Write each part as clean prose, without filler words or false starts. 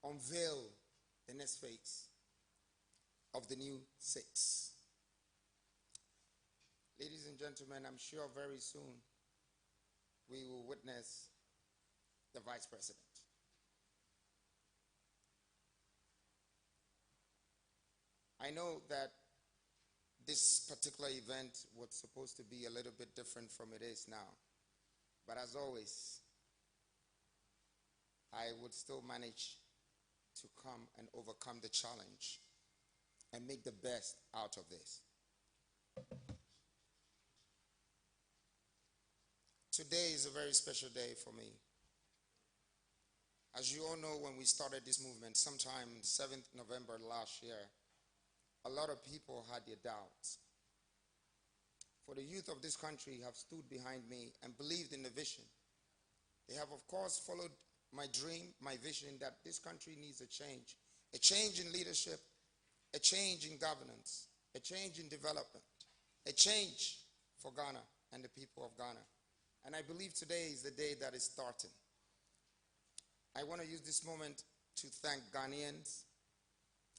unveil the next phase of the new six. Ladies and gentlemen, I'm sure very soon we will witness the Vice President. I know that this particular event was supposed to be a little bit different from it is now. But as always, I would still manage to come and overcome the challenge and make the best out of this. Today is a very special day for me. As you all know, when we started this movement, sometime 7th November last year, a lot of people had their doubts. For the youth of this country have stood behind me and believed in the vision. They have, of course, followed my dream, my vision that this country needs a change in leadership, a change in governance, a change in development, a change for Ghana and the people of Ghana. And I believe today is the day that is starting. I want to use this moment to thank Ghanaians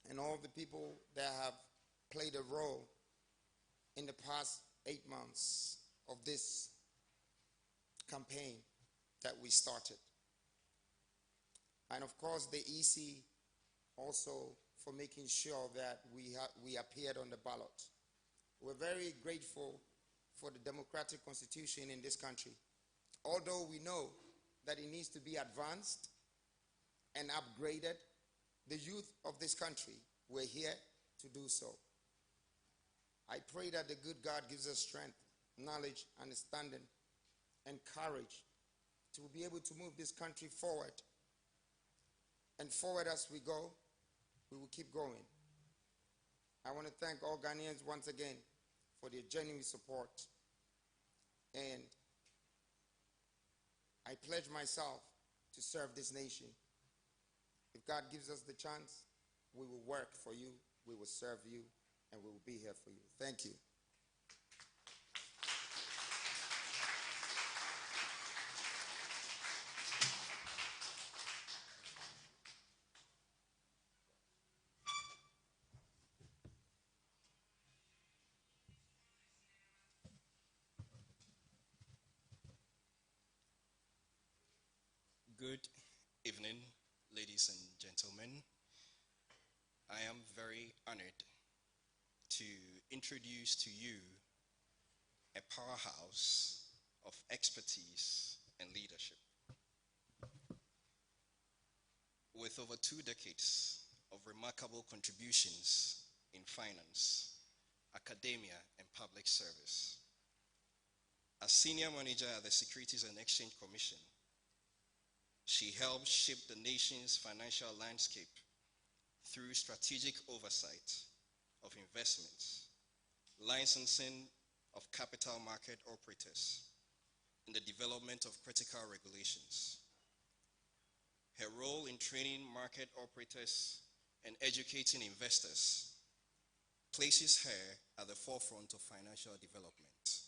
and all the people that have played a role in the past 8 months of this campaign that we started. And of course, the EC also for making sure that we appeared on the ballot. We're very grateful for the democratic constitution in this country. Although we know that it needs to be advanced and upgraded, the youth of this country, we're here to do so. I pray that the good God gives us strength, knowledge, understanding, and courage to be able to move this country forward. And forward as we go, we will keep going. I want to thank all Ghanaians once again for their genuine support. And I pledge myself to serve this nation. If God gives us the chance, we will work for you, we will serve you, and we will be here for you. Thank you. Good evening, ladies and gentlemen. I am very honored to introduce to you a powerhouse of expertise and leadership. With over 2 decades of remarkable contributions in finance, academia, and public service. As senior manager at the Securities and Exchange Commission, she helped shape the nation's financial landscape through strategic oversight of investments, licensing of capital market operators, and the development of critical regulations. Her role in training market operators and educating investors places her at the forefront of financial development.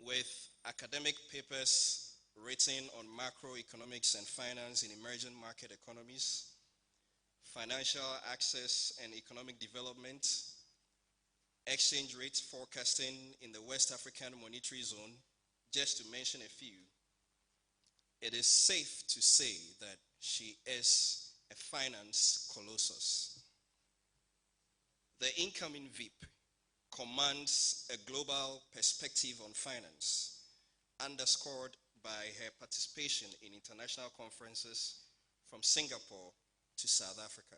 With academic papers written on macroeconomics and finance in emerging market economies, financial access and economic development, exchange rate forecasting in the West African Monetary Zone, just to mention a few, it is safe to say that she is a finance colossus. The incoming VIP commands a global perspective on finance, underscored by her participation in international conferences from Singapore to South Africa.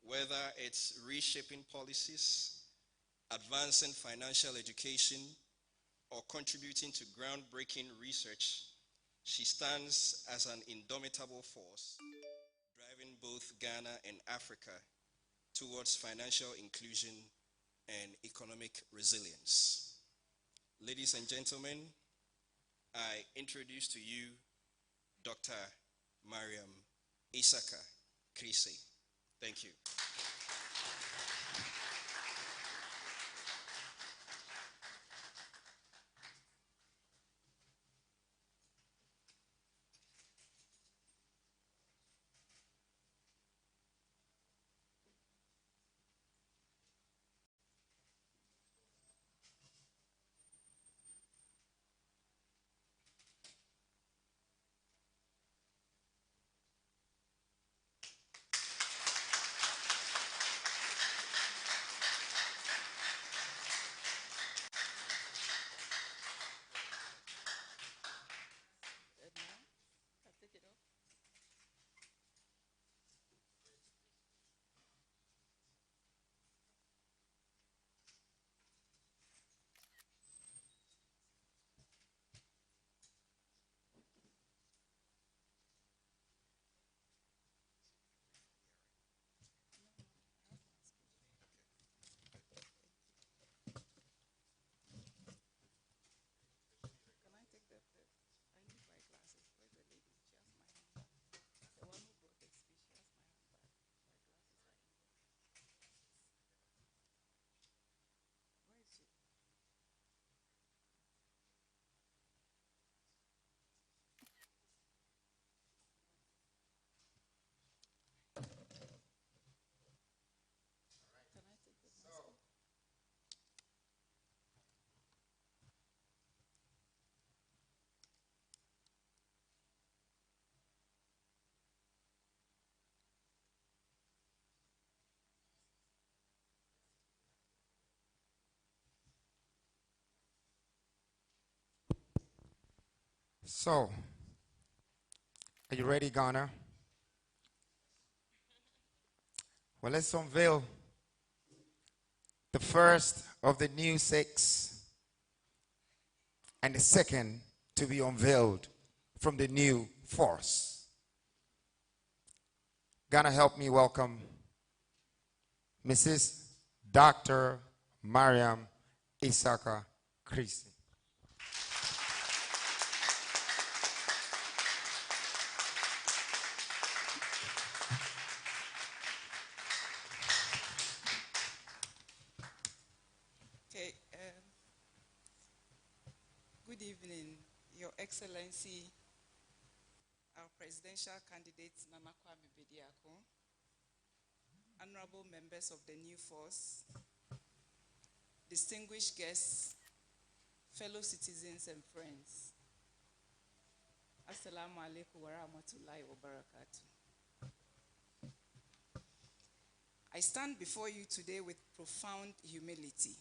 Whether it's reshaping policies, advancing financial education, or contributing to groundbreaking research, she stands as an indomitable force, driving both Ghana and Africa towards financial inclusion and economic resilience. Ladies and gentlemen, I introduce to you Dr. Mariam Isaka Krise. Thank you. So, are you ready, Ghana? Well, let's unveil the first of the new six and the second to be unveiled from the new force. Ghana, help me welcome Mrs. Dr. Mariam Isaka Christie. Okay. Good evening, Your Excellency, our presidential candidate Nana Kwame Bediako, honorable members of the new force, distinguished guests, fellow citizens and friends. Assalamu alaikum wa rahmatullahi wa barakatuh. I stand before you today with profound humility,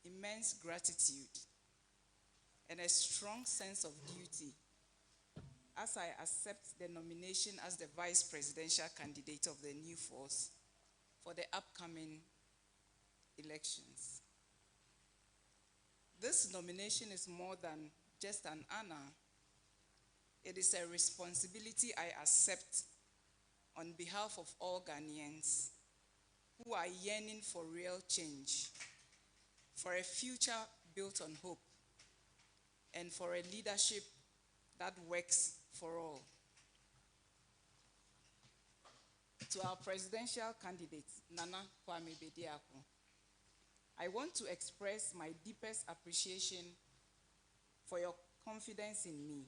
immense gratitude, and a strong sense of duty as I accept the nomination as the vice presidential candidate of the new force for the upcoming elections. This nomination is more than just an honor. It is a responsibility I accept on behalf of all Ghanaians who are yearning for real change, for a future built on hope, and for a leadership that works for all. To our presidential candidate, Nana Kwame Bediako, I want to express my deepest appreciation for your confidence in me.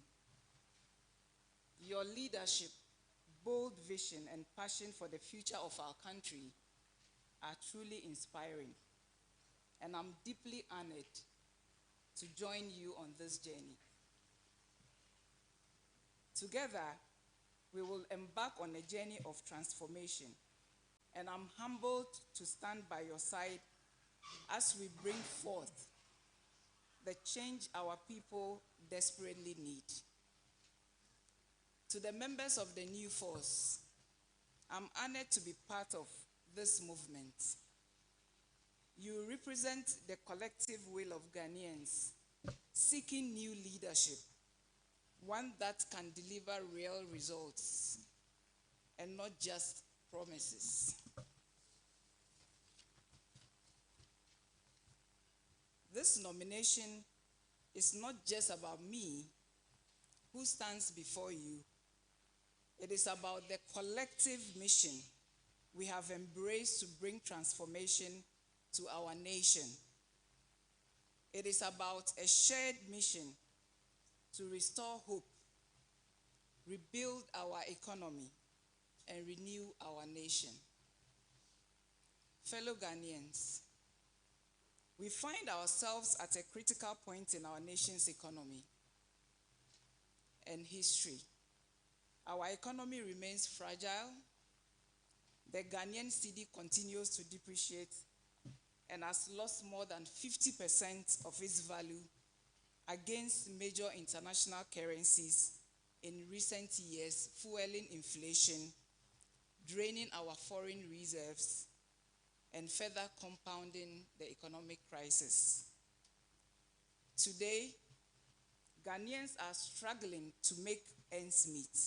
Your leadership, bold vision, and passion for the future of our country are truly inspiring, and I'm deeply honored to join you on this journey. Together, we will embark on a journey of transformation, and I'm humbled to stand by your side as we bring forth the change our people desperately need. To the members of the new force, I'm honored to be part of this movement. You represent the collective will of Ghanaians seeking new leadership, one that can deliver real results and not just promises. This nomination is not just about me, who stands before you. It is about the collective mission we have embraced to bring transformation to our nation. It is about a shared mission to restore hope, rebuild our economy, and renew our nation. Fellow Ghanaians, we find ourselves at a critical point in our nation's economy and history. Our economy remains fragile. The Ghanaian cedi continues to depreciate and has lost more than 50% of its value against major international currencies in recent years, fueling inflation, draining our foreign reserves, and further compounding the economic crisis. Today, Ghanaians are struggling to make ends meet,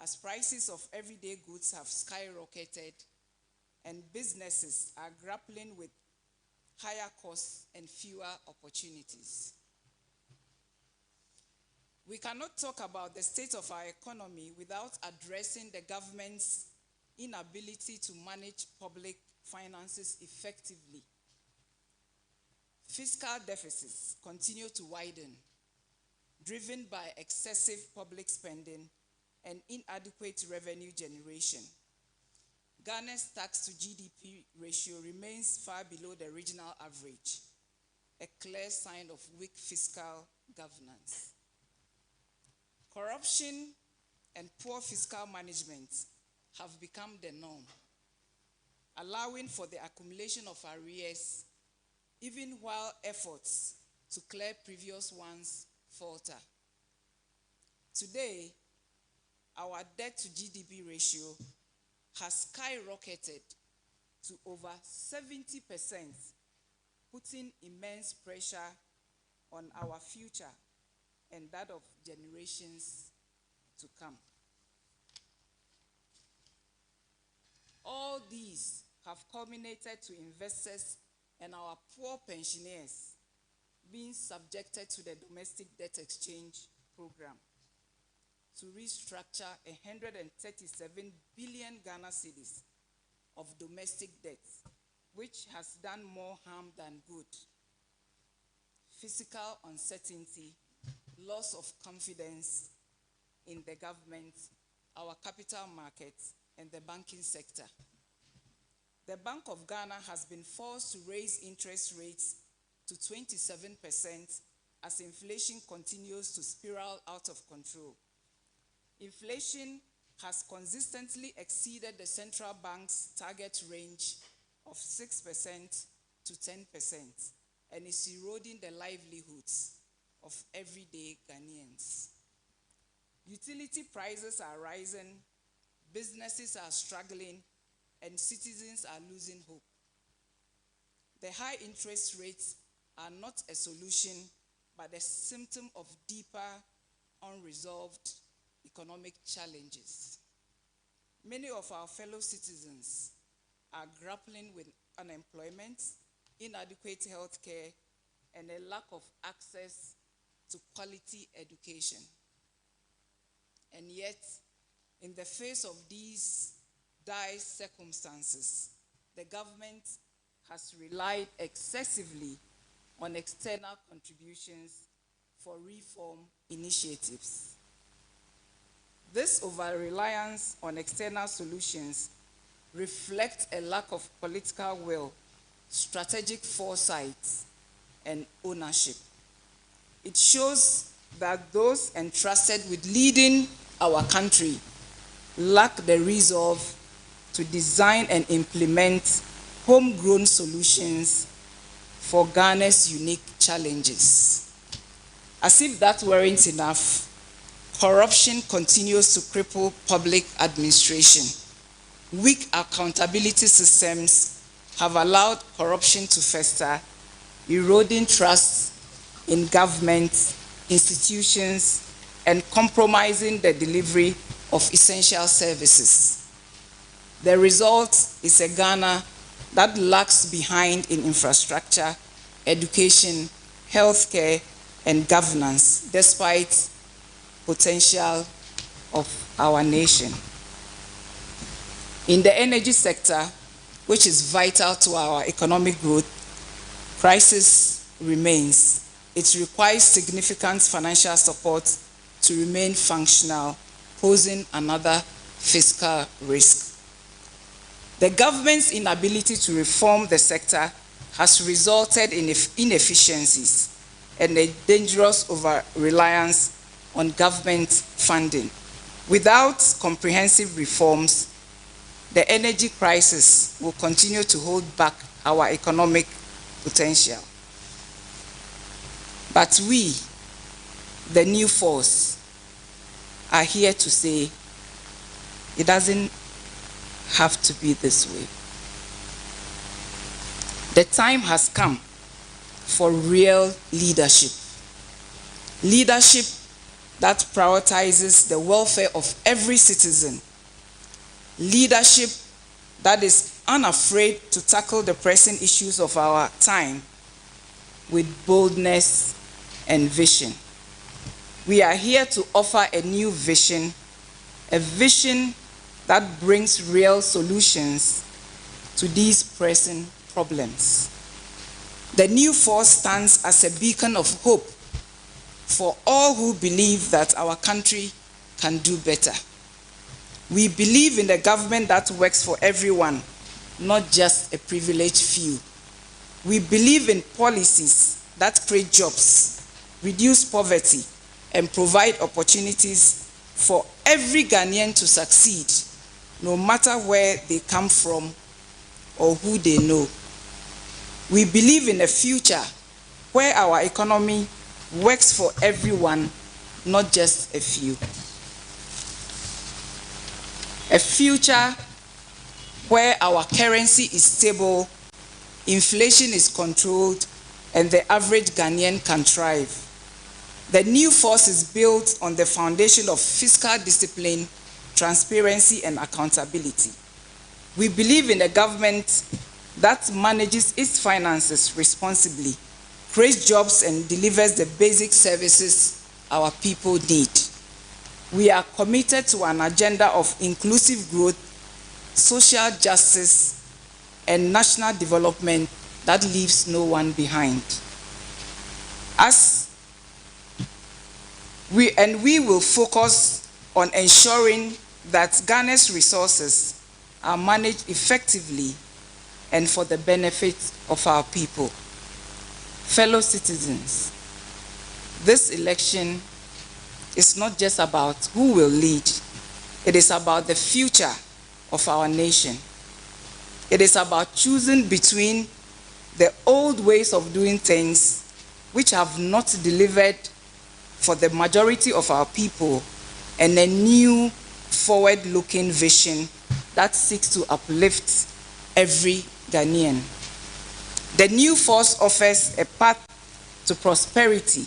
as prices of everyday goods have skyrocketed and businesses are grappling with higher costs and fewer opportunities. We cannot talk about the state of our economy without addressing the government's inability to manage public finances effectively. Fiscal deficits continue to widen, driven by excessive public spending and inadequate revenue generation. Ghana's tax to GDP ratio remains far below the regional average, a clear sign of weak fiscal governance. Corruption and poor fiscal management have become the norm, allowing for the accumulation of arrears, even while efforts to clear previous ones falter. Today, our debt to GDP ratio has skyrocketed to over 70%, putting immense pressure on our future and that of generations to come. All these have culminated to investors and our poor pensioners being subjected to the domestic debt exchange program to restructure 137 billion Ghana cedis of domestic debt, which has done more harm than good. Fiscal uncertainty, loss of confidence in the government, our capital markets, and the banking sector. The Bank of Ghana has been forced to raise interest rates to 27% as inflation continues to spiral out of control. Inflation has consistently exceeded the central bank's target range of 6% to 10% and is eroding the livelihoods of everyday Ghanaians. Utility prices are rising, businesses are struggling, and citizens are losing hope. The high interest rates are not a solution, but a symptom of deeper, unresolved economic challenges. Many of our fellow citizens are grappling with unemployment, inadequate health care, and a lack of access to quality education. And yet, in the face of these dire circumstances, the government has relied excessively on external contributions for reform initiatives. This over-reliance on external solutions reflects a lack of political will, strategic foresight, and ownership. It shows that those entrusted with leading our country lack the resolve to design and implement homegrown solutions for Ghana's unique challenges. As if that weren't enough, corruption continues to cripple public administration. Weak accountability systems have allowed corruption to fester, eroding trust in government, institutions, and compromising the delivery of essential services. The result is a Ghana that lags behind in infrastructure, education, healthcare, and governance, despite potential of our nation. In the energy sector, which is vital to our economic growth, crisis remains. It requires significant financial support to remain functional, posing another fiscal risk. The government's inability to reform the sector has resulted in inefficiencies and a dangerous over-reliance on government funding. Without comprehensive reforms, the energy crisis will continue to hold back our economic potential. But we, the new force, are here to say it doesn't have to be this way. The time has come for real leadership. Leadership that prioritizes the welfare of every citizen. Leadership that is unafraid to tackle the pressing issues of our time with boldness and vision. We are here to offer a new vision, a vision that brings real solutions to these pressing problems. The new force stands as a beacon of hope for all who believe that our country can do better. We believe in a government that works for everyone, not just a privileged few. We believe in policies that create jobs, reduce poverty, and provide opportunities for every Ghanaian to succeed, no matter where they come from or who they know. We believe in a future where our economy works for everyone, not just a few. A future where our currency is stable, inflation is controlled, and the average Ghanaian can thrive. The new force is built on the foundation of fiscal discipline, transparency, and accountability. We believe in a government that manages its finances responsibly, creates jobs, and delivers the basic services our people need. We are committed to an agenda of inclusive growth, social justice, and national development that leaves no one behind. We will focus on ensuring that Ghana's resources are managed effectively and for the benefit of our people. Fellow citizens, this election is not just about who will lead, it is about the future of our nation. It is about choosing between the old ways of doing things which have not delivered for the majority of our people and a new forward-looking vision that seeks to uplift every Ghanaian. The new force offers a path to prosperity,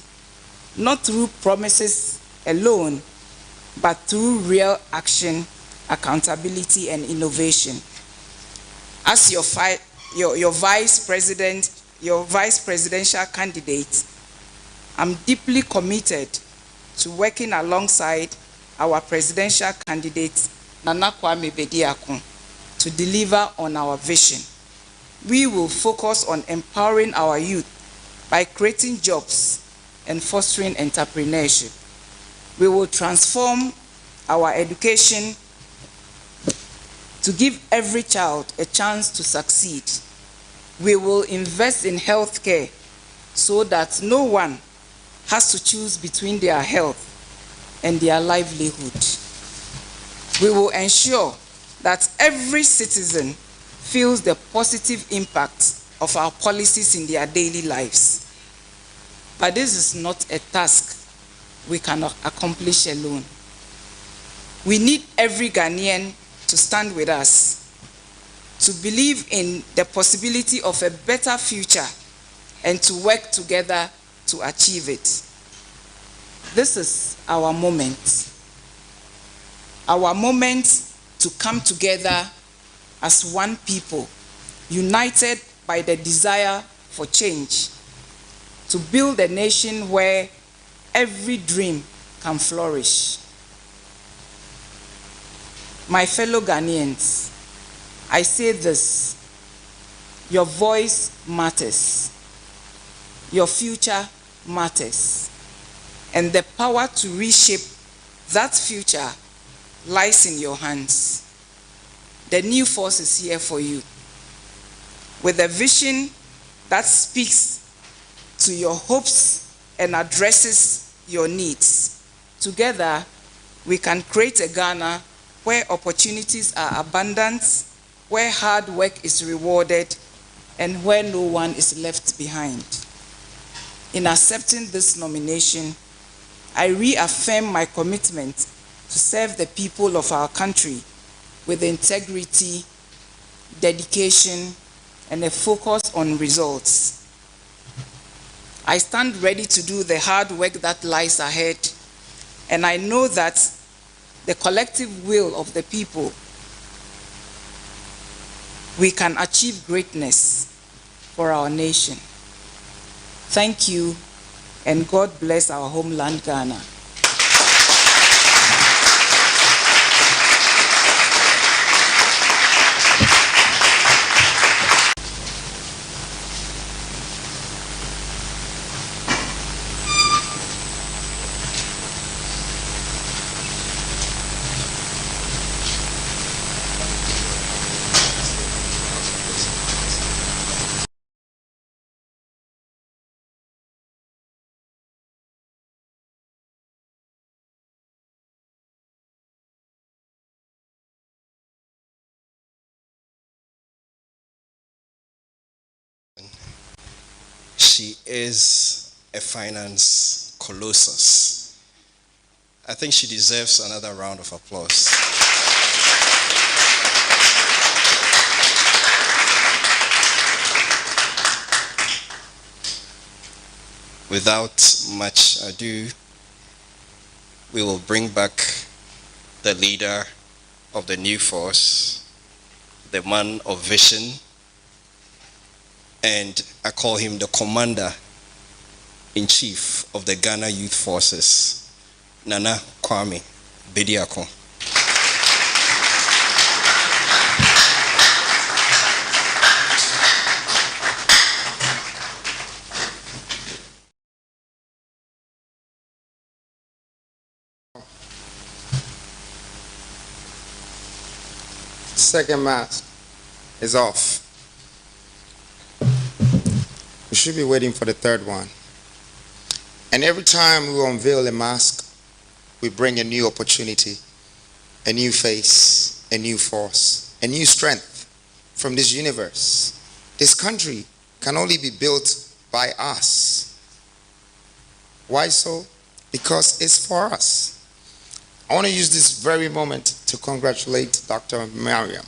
not through promises alone, but through real action, accountability, and innovation. As your vice presidential candidate, I'm deeply committed to working alongside our presidential candidate, Nana Kwame Bediako, to deliver on our vision. We will focus on empowering our youth by creating jobs and fostering entrepreneurship. We will transform our education to give every child a chance to succeed. We will invest in healthcare so that no one has to choose between their health and their livelihood. We will ensure that every citizen feels the positive impact of our policies in their daily lives. But this is not a task we cannot accomplish alone. We need every Ghanaian to stand with us, to believe in the possibility of a better future, and to work together to achieve it. This is our moment to come together as one people, united by the desire for change, to build a nation where every dream can flourish. My fellow Ghanaians, I say this: your voice matters, your future matters, and the power to reshape that future lies in your hands. The new force is here for you, with a vision that speaks to your hopes and addresses your needs. Together, we can create a Ghana where opportunities are abundant, where hard work is rewarded, and where no one is left behind. In accepting this nomination, I reaffirm my commitment to serve the people of our country with integrity, dedication, and a focus on results. I stand ready to do the hard work that lies ahead, and I know that the collective will of the people, we can achieve greatness for our nation. Thank you, and God bless our homeland, Ghana. She is a finance colossus. I think she deserves another round of applause. Without much ado, we will bring back the leader of the new force, the man of vision, and I call him the commander-in-chief of the Ghana Youth Forces, Nana Kwame Bediako. Second mask is off. We should be waiting for the third one. And every time we unveil a mask, we bring a new opportunity, a new face, a new force, a new strength from this universe. This country can only be built by us. Why so? Because it's for us. I want to use this very moment to congratulate Dr. Mariam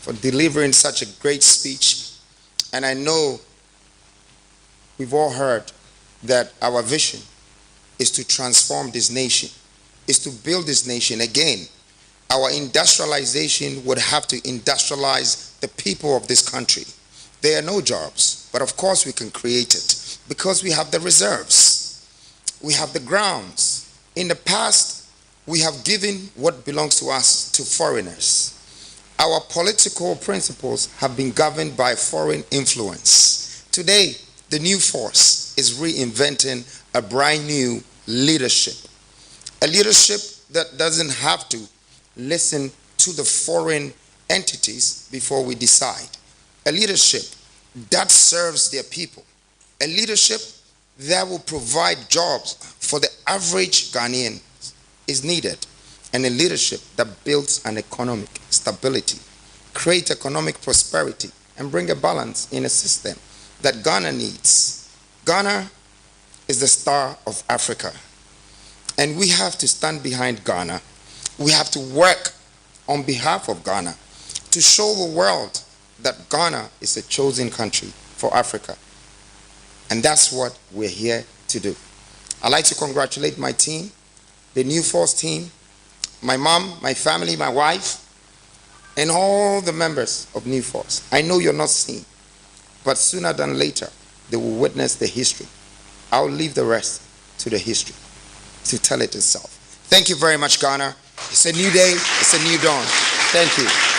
for delivering such a great speech. And I know we've all heard that our vision is to transform this nation, is to build this nation again. Our industrialization would have to industrialize the people of this country. There are no jobs, but of course we can create it because we have the reserves. We have the grounds. In the past, we have given what belongs to us to foreigners. Our political principles have been governed by foreign influence. Today, the new force is reinventing a brand new leadership. A leadership that doesn't have to listen to the foreign entities before we decide. A leadership that serves their people. A leadership that will provide jobs for the average Ghanaian is needed. And a leadership that builds an economic stability, create economic prosperity, and bring a balance in a system that Ghana needs. Ghana is the star of Africa. And we have to stand behind Ghana. We have to work on behalf of Ghana to show the world that Ghana is a chosen country for Africa. And that's what we're here to do. I'd like to congratulate my team, the New Force team, my mom, my family, my wife, and all the members of New Force. I know you're not seen, but sooner than later, they will witness the history. I'll leave the rest to the history to tell it itself. Thank you very much, Ghana. It's a new day. It's a new dawn. Thank you.